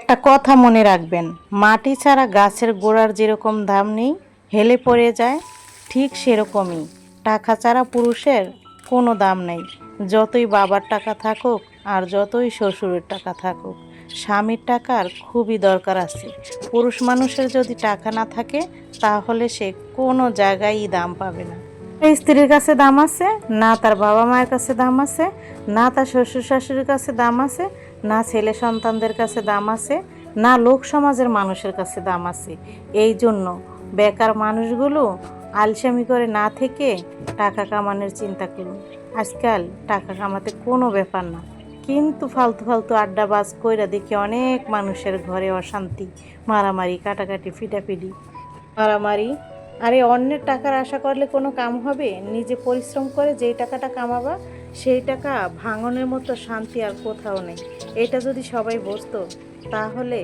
একটা কথা মনে রাখবেন, মাটি ছাড়া গাছের গোড়ার যেরকম দাম নেই, হেলে পড়ে যায়, ঠিক সেরকমই টাকা ছাড়া পুরুষের কোনো দাম নেই। যতই বাবার টাকা থাকুক আর যতই শ্বশুরের টাকা থাকুক, স্বামীর টাকার খুবই দরকার আছে। পুরুষ মানুষের যদি টাকা না থাকে, তাহলে সে কোনো জায়গায়ই দাম পাবে না। স্ত্রীর কাছে দাম আছে না, তার বাবা মায়ের কাছে দাম আছে না, তার শ্বশুর শাশুড়ির কাছে দাম আছে না, ছেলে সন্তানদের কাছে দাম আছে না, লোক সমাজের মানুষের কাছে দাম আছে। এই জন্য বেকার মানুষগুলো আলসেমি করে না থেকে টাকা কামানোর চিন্তা করুন। আজকাল টাকা কামাতে কোনো ব্যাপার না, কিন্তু ফালতু ফালতু আড্ডাবাজ কইরা দেখি অনেক মানুষের ঘরে অশান্তি, মারামারি, কাটাকাটি, ফিটাফিটি, মারামারি। আরে অন্যের টাকার আশা করলে কোনো কাম হবে? নিজে পরিশ্রম করে যেই টাকাটা কামাবা, সেই টাকা ভাঙনের মতো শান্তি আর কোথাও নেই। এটা যদি সবাই বুঝতো, তাহলে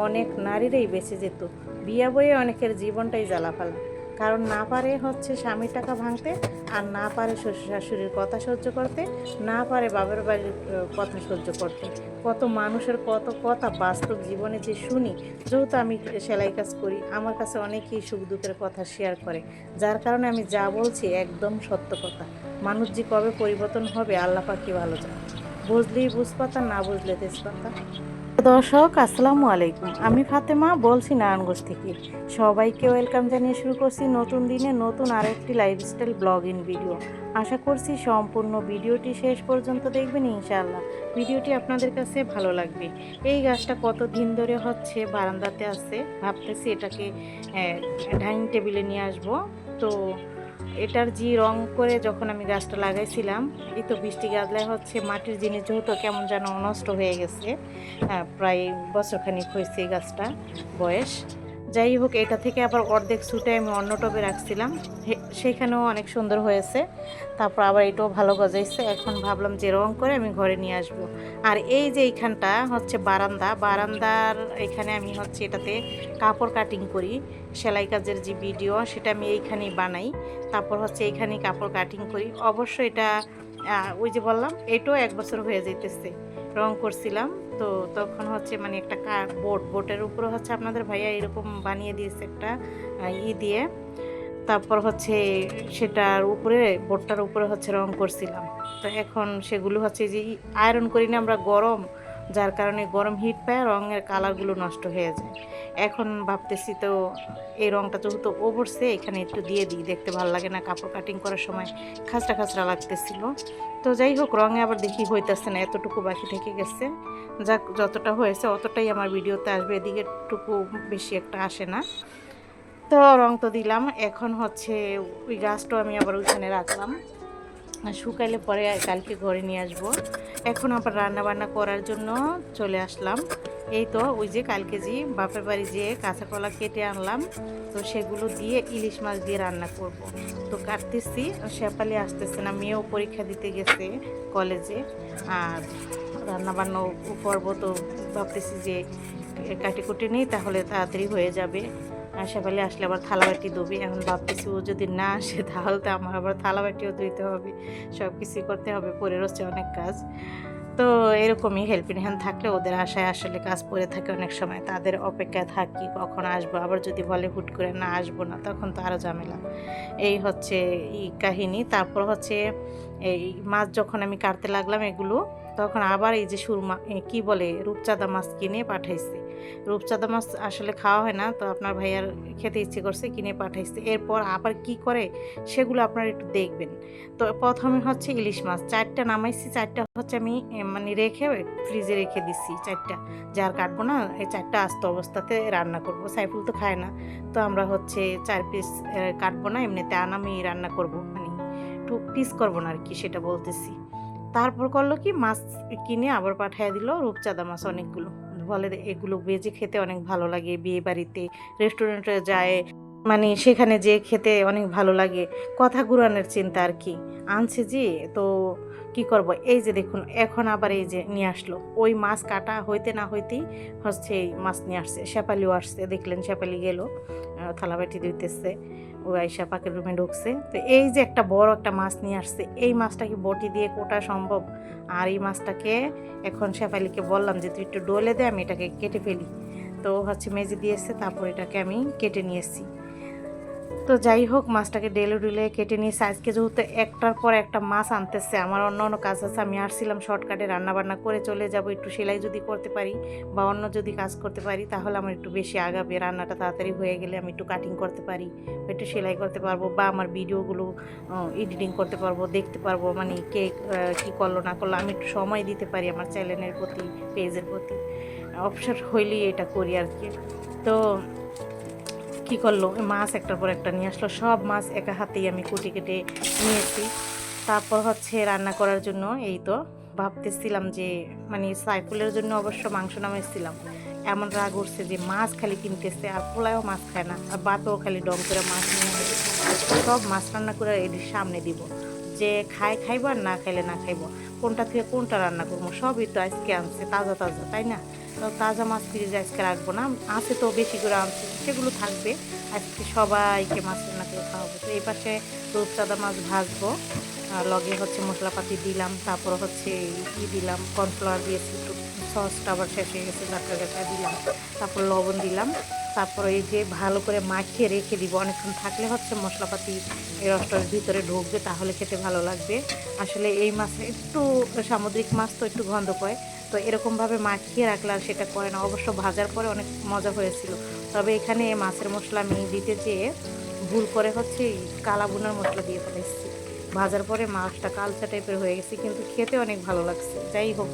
অনেক নারীরাই বেঁচে যেত। বিয়া বইয়ে অনেকের জীবনটাই জ্বালাফালা, কারণ না পারে হচ্ছে স্বামীর টাকা ভাঙতে, আর না পারে শ্বশুর শাশুড়ির কথা সহ্য করতে, না পারে বাবার বাড়ির কথা সহ্য করতে। কত মানুষের কত কথা বাস্তব জীবনে যে শুনি। যেহেতু আমি সেলাই কাজ করি, আমার কাছে অনেকেই সুখ দুঃখের কথা শেয়ার করে, যার কারণে আমি যা বলছি একদম সত্য কথা। মানুষ যে কবে পরিবর্তন হবে আল্লাহ পাকই ভালো জানে। বুঝলেই বুঝপাতা, না বুঝলে তেজপাতা। দর্শক আসসালামু আলাইকুম, আমি ফাতেমা বলছি নারায়ণগঞ্জ থেকে। সবাইকে ওয়েলকাম জানিয়ে শুরু করছি নতুন দিনে নতুন আরেকটি লাইফস্টাইল ব্লগিং ভিডিও। আশা করছি সম্পূর্ণ ভিডিওটি শেষ পর্যন্ত দেখবেন ইনশাআল্লাহ। ভিডিওটি আপনাদের কাছে ভালো লাগবে। এই গাছটা কতদিন ধরে হচ্ছে বারান্দাতে আছে, ভাবতেছি এটাকে ডাইনিং টেবিলে নিয়ে আসবো। তো এটার যে রং করে যখন আমি গাছটা লাগাইছিলাম, এই তো বৃষ্টি গাছলায় হচ্ছে মাটির জিনিস যেহেতু কেমন যেন নষ্ট হয়ে গেছে। প্রায় বছরখানিক হয়েছে এই গাছটা বয়স। যাই হোক, এটা থেকে আবার অর্ধেক ছুটে আমি অন্য টবে রাখছিলাম, সেখানেও অনেক সুন্দর হয়েছে। তারপর আবার এটাও ভালো গজাইছে। এখন ভাবলাম যে রং করে আমি ঘরে নিয়ে আসব। আর এই যে এইখানটা হচ্ছে বারান্দার এখানে আমি হচ্ছে এটাতে কাপড় কাটিং করি। সেলাই কাজের যে ভিডিও সেটা আমি এইখানেই বানাই। তারপর হচ্ছে এইখানেই কাপড় কাটিং করি। অবশ্য এটা ওই যে বললাম, এটাও 1 বছর হয়ে যেতেছে রং করছিলাম। তো তখন হচ্ছে মানে একটা বোটের উপরে হচ্ছে আপনাদের ভাইয়া এরকম বানিয়ে দিয়েছে একটা দিয়ে। তারপর হচ্ছে সেটার উপরে, বোটটার উপরে হচ্ছে রং করছিলাম। তো এখন সেগুলো হচ্ছে যে আয়রন করি না আমরা, গরম, যার কারণে গরম হিট পায়, রঙের কালারগুলো নষ্ট হয়ে যায়। এখন ভাবতেছি তো এই রংটা যেহেতু ওভরছে, এখানে একটু দিয়ে দিই, দেখতে ভালো লাগে না, কাপড় কাটিং করার সময় খাঁচড়া খাঁচড়া লাগতেছিল। তো যাই হোক, রঙে আবার দেখি হইতেছে না, এতটুকু বাকি থেকে গেছে। যাক, যতটা হয়েছে অতটাই আমার ভিডিওতে আসবে, এদিকে টুকু বেশি একটা আসে না। তো রং তো দিলাম, এখন হচ্ছে ওই গাছটাও আমি আবার ওইখানে রাখলাম, শুকাইলে পরে কালকে ঘরে নিয়ে আসবো। এখন আবার রান্না বান্না করার জন্য চলে আসলাম। এই তো ওই যে কালকে যে বাপের বাড়ি যেয়ে কাঁচা কলা কেটে আনলাম, তো সেগুলো দিয়ে ইলিশ মাছ দিয়ে রান্না করব। তো কাটতেছি, শেফালি আসতেছে না, মেয়েও পরীক্ষা দিতে গেছে কলেজে, আর রান্না বান্নাও করবো। তো ভাবতেছি যে কাটি কুটি নেই, তাহলে তাড়াতাড়ি হয়ে যাবে। শেফালি আসলে আবার থালাবাটি ধুবি। এখন ভাবতেছি ও যদি না আসে, তাহলে তো আমার আবার থালাবাটিও ধুইতে হবে, সব কিছুই করতে হবে, পড়ে রয়েছে অনেক কাজ। তো এরকমই হেল্পিং হ্যান্ড থাকলে ওদের আশায় আসলে কাজ পড়ে থাকে অনেক সময়, তাদের অপেক্ষায় থাকি কখন আসবো। আবার যদি বলে হুট করে না আসবো না, তখন তো আরও ঝামেলা। এই হচ্ছে এই কাহিনী। তারপর হচ্ছে এই মাছ যখন আমি কাটতে লাগলাম এগুলো, তখন আবার এই যে সুরমা কি বলে রূপচাঁদা মাছ কিনে পাঠাইছে। রূপচাঁদা মাছ আসলে খাওয়া হয় না, তো আপনার ভাইয়ার খেতে ইচ্ছে করছে, কিনে পাঠাইছে। এরপর আবার কি করে সেগুলো আপনারা একটু দেখবেন। তো প্রথমে হচ্ছে ইলিশ মাছ 4টা নামাইছি, 4টা হচ্ছে আমি মানে রেখে ফ্রিজে রেখে দিচ্ছি। 4টা যার কাটবো না, এই 4টা আস্ত অবস্থাতে রান্না করব। সাইফুল তো খায় না, তো আমরা হচ্ছে 4 পিস কাটবো না, এমনিতে আনামি রান্না করব, মানে একটু পিস করবো না আর কি, সেটা বলতেছি। তারপর করলো কি, মাছ কিনে আবার পাঠিয়ে দিল রূপচাঁদা মাছ অনেকগুলো। বলে এগুলো ভেজে খেতে অনেক ভালো লাগে, বিয়ে বাড়িতে রেস্টুরেন্টে যায় মানে সেখানে যে খেতে অনেক ভালো লাগে, কথা ঘুরানোর চিন্তা আর কি। আনছে জি, তো কি করব, এই যে দেখুন এখন আবার এই যে নিয়ে আসলো, ওই মাছ কাটা হইতে না হইতেই হচ্ছে এই মাছ নিয়ে আসছে। শেফালিও আসছে, দেখলেন শেফালি গেল থালাবাটি দিতেছে, ওই আইসা পাকের রুমে ঢুকছে। তো এই যে একটা বড় একটা মাছ নিয়ে আসছে, এই মাছটা কি বটি দিয়ে কোটা সম্ভব? আর এই মাছটাকে এখন শেফালিকে বললাম যে তুই একটু ডলে দে, আমি এটাকে কেটে ফেলি। তো হচ্ছে মেজে দিয়েছে, তারপর এটাকে আমি কেটে নিয়েছি। তো যাই হোক, মাছটাকে ডেলে ডুলে কেটে নিয়ে আজকে যেহেতু একটার পর একটা মাছ আনতেছে, আমার অন্য অন্য কাজ আছে, আমি আসছিলাম শর্টকাটে রান্নাবান্না করে চলে যাব, একটু সেলাই যদি করতে পারি বা অন্য যদি কাজ করতে পারি তাহলে আমার একটু বেশি আগাবে, রান্নাটা তাড়াতাড়ি হয়ে গেলে আমি একটু কাটিং করতে পারি, একটু সেলাই করতে পারবো, বা আমার ভিডিওগুলো এডিটিং করতে পারবো, দেখতে পারবো, মানে কে কী করলো না করলো আমি একটু সময় দিতে পারি আমার চ্যানেলের প্রতি, পেজের প্রতি। অবসর হইলেই এটা করি আর কি। তো কী করলো, মাছ একটার পর একটা নিয়ে আসলো, সব মাছ একা হাতেই আমি কুটি কেটে নিয়েছি। তারপর হচ্ছে রান্না করার জন্য এই তো ভাবতেছিলাম যে মানে সাইফুলের জন্য অবশ্য মাংস নামাইছিলাম, এমন রাগ উঠছে যে মাছ খালি কিনতেছে আর পোলাও মাছ খায় না, আর বাপেও খালি ডম করে মাছ নিয়ে আসে। আজকে সব মাছ রান্না করে এটির সামনে দিব, যে খায় খাইব আর না খাইলে না খাইব, কোনটা থেকে কোনটা রান্না করবো, সবই তো আজকে আনছে তাজা তাজা, তাই না? তো তাজা মাছ ফ্রিজে আজকে রাখবো না, আছে তো বেশি করে আনছে, সেগুলো থাকবে। আজকে সবাইকে মাছ রান্না করে খাওয়াবো। তো এই পাশে রূপচাঁদা মাছ ভাজবো, লগে হচ্ছে মশলাপাতি দিলাম, তারপর হচ্ছে দিলাম কর্নফ্লাওয়ার দিয়েছি, একটু সসটা আবার শেষ হয়ে গেছে, জাকা জাকা দিলাম, তারপর লবণ দিলাম, তারপর এই যে ভালো করে মাখিয়ে রেখে দিব, অনেকক্ষণ থাকলে হচ্ছে মশলাপাতি এই রসটার ভিতরে ঢুকবে, তাহলে খেতে ভালো লাগবে। আসলে এই মাছে একটু সামুদ্রিক মাছ তো একটু গন্ধ পায়, তো এরকমভাবে মাখিয়ে রাখলে আর সেটা করে না। অবশ্য ভাজার পরে অনেক মজা হয়েছিল, তবে এখানে মাছের মশলা আমি দিতে চেয়ে ভুল করে হচ্ছে কালা বুনার মশলা দিয়ে ফেলেছি, ভাজার পরে মাছটা কালচা টাইপের হয়ে গেছে, কিন্তু খেতে অনেক ভালো লাগছে। যাই হোক,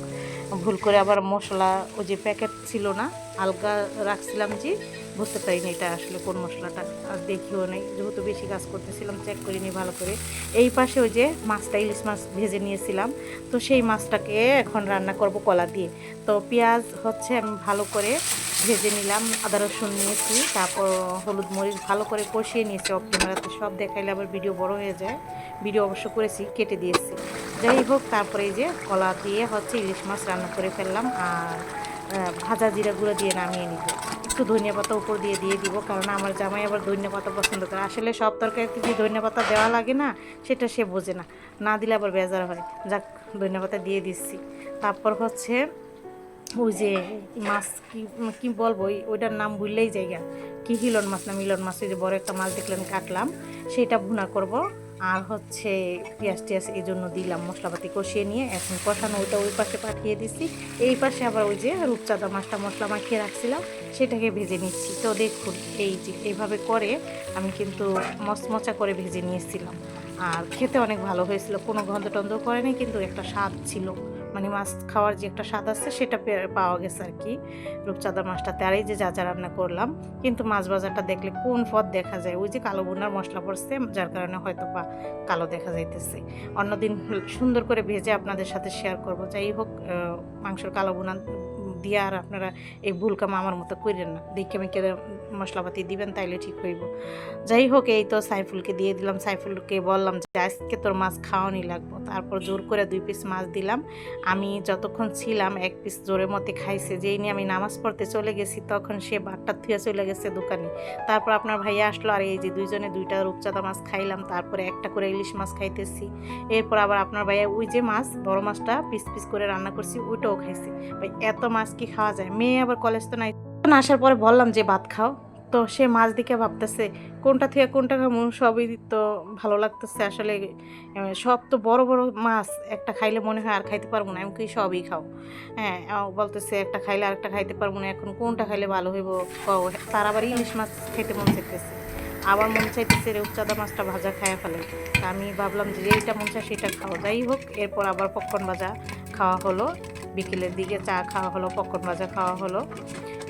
ভুল করে আবার মশলা ওই যে প্যাকেট ছিল না, হালকা রাখছিলাম, যে বুঝতে পারিনি এটা আসলে কোন মশলাটা, আর দেখিও নেই, যেহেতু বেশি কাজ করতেছিলাম চেক করিনি ভালো করে। এই পাশে ওই যে মাছটা, ইলিশ মাছ ভেজে নিয়েছিলাম, তো সেই মাছটাকে এখন রান্না করব কলা দিয়ে। তো পেঁয়াজ হচ্ছে আমি ভালো করে ভেজে নিলাম, আদা রসুন নিয়েছি, তারপর হলুদ মরিচ ভালো করে কষিয়ে নিয়েছি। অফ ক্যামেরাতে সব দেখাইলে আবার ভিডিও বড় হয়ে যায়, ভিডিও অবশ্য করেছি, কেটে দিয়েছি। যাই হোক, তারপরে এই যে কলা দিয়ে হচ্ছে ইলিশ মাছ রান্না করে ফেললাম, আর ভাজা জিরা গুঁড়ো দিয়ে নামিয়ে নিব, একটু ধনিয়া পাতা উপর দিয়ে দিব, কারণ আমার জামাই আবার ধনিয়া পাতা পছন্দ করে। আসলে সব তরকারিতে যে ধনিয়া পাতা দেওয়া লাগে না, সেটা সে বোঝে না, না দিলে আবার বেজার হয়। যাক, ধনিয়া পাতা দিয়ে দিচ্ছি। তারপর হচ্ছে ওই যে মাছ, কি কি বলবো, ওইটার নাম ভুললেই জায়গা, কি হিলন মাছ না মিলন মাছ, ওই যে বড় একটা মাছ দেখলেন কাটলাম, সেটা ভুনা করব। আর হচ্ছে পেঁয়াজ টিয়াজ এই জন্য দিলাম, মশলাপাতি কষিয়ে নিয়ে এখন কষানো, ওইটা ওই পাশে পাঠিয়ে দিছি। এই পাশে আবার ওই যে রূপচাঁদা মাছটা মশলা মাখিয়ে রাখছিলাম, সেটাকে ভেজে নিচ্ছি। তো দেখুন, এই যে এইভাবে করে আমি কিন্তু মচমচা করে ভেজে নিয়েছিলাম, আর খেতে অনেক ভালো হয়েছিল, কোনো গন্ধ টন্ধ করেনি, কিন্তু একটা স্বাদ ছিল, মানে মাছ খাওয়ার যে একটা স্বাদ আছে সেটা পাওয়া গেছে আর কি রূপচাঁদার মাছটাতে। আর এই যে যা যা রান্না করলাম, কিন্তু মাছ বাজারটা দেখলে কোন পথ দেখা যায়, ওই যে কালো বোনার মশলা পড়ছে, যার কারণে হয়তো বা কালো দেখা যাইতেছে। অন্যদিন সুন্দর করে ভেজে আপনাদের সাথে শেয়ার করব। যাই হোক, মাংসের কালো বোনা দিয়ে আর আপনারা এই ভুল কাম আমার মতো করেন না, দেখে মেখে মশলাপাতি দিবেন, তাইলে ঠিক হইব। যাই হোক, এই তো সাইফুলকে দিয়ে দিলাম, সাইফুলকে বললাম যে আজকে তোর মাছ খাওয়ানি লাগবো, তারপর জোর করে 2 পিস মাছ দিলাম। আমি যতক্ষণ ছিলাম 1 পিস জোরের মধ্যে খাইছে, যেই নিয়ে আমি নামাজ পড়তে চলে গেছি তখন সে ভাতটা থুয়ে চলে গেছে দোকানে। তারপর আপনার ভাইয়া আসলো, আর এই যে দুইজনে 2টা রূপচাঁদা মাছ খাইলাম, তারপরে একটা করে ইলিশ মাছ খাইতেছি। এরপর আবার আপনার ভাইয়া ওই যে মাছ, বড় মাছটা পিস পিস করে রান্না করছি, ওইটাও খাইছি। ভাই এত মাছ কি খাওয়া যায়? মেয়ে আবার কলেজ তো নাই, আসার পরে বললাম যে ভাত খাও, তো সে মাছ দিকে ভাবতেছে কোনটা থেকে কোনটা খাবো, সবই তো ভালো লাগতেছে আসলে। সব তো বড় বড় মাছ, একটা খাইলে মনে হয় আর খাইতে পারবো না, এমনকি সবই খাও। হ্যাঁ, বলতেছে একটা খাইলে আর একটা খাইতে পারবো না, এখন কোনটা খাইলে ভালো হইব কও। তার আবার ইলিশ মাছ খাইতে মন চাইতেছে, আবার মন চাইতেছে রূপচাঁদা মাছটা ভাজা খাইয়া ফেলে। তা আমি ভাবলাম যে যেইটা মন চায় সেটা খাও। যাই হোক, এরপর আবার পপকর্ন ভাজা খাওয়া হলো, বিকেলের দিকে চা খাওয়া হলো, পপকর্ন ভাজা খাওয়া হলো।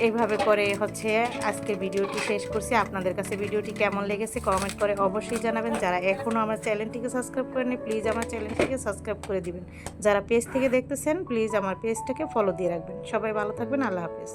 এইভাবে করে হচ্ছে আজকের ভিডিওটি শেষ করছি। আপনাদের কাছে ভিডিওটি কেমন লেগেছে কমেন্ট করে অবশ্যই জানাবেন। যারা এখনও আমার চ্যানেলটিকে সাবস্ক্রাইব করেনি, প্লিজ আমার চ্যানেলটিকে সাবস্ক্রাইব করে দিবেন। যারা পেজ থেকে দেখতেছেন, প্লিজ আমার পেজটাকে ফলো দিয়ে রাখবেন। সবাই ভালো থাকবেন, আল্লাহ হাফেজ।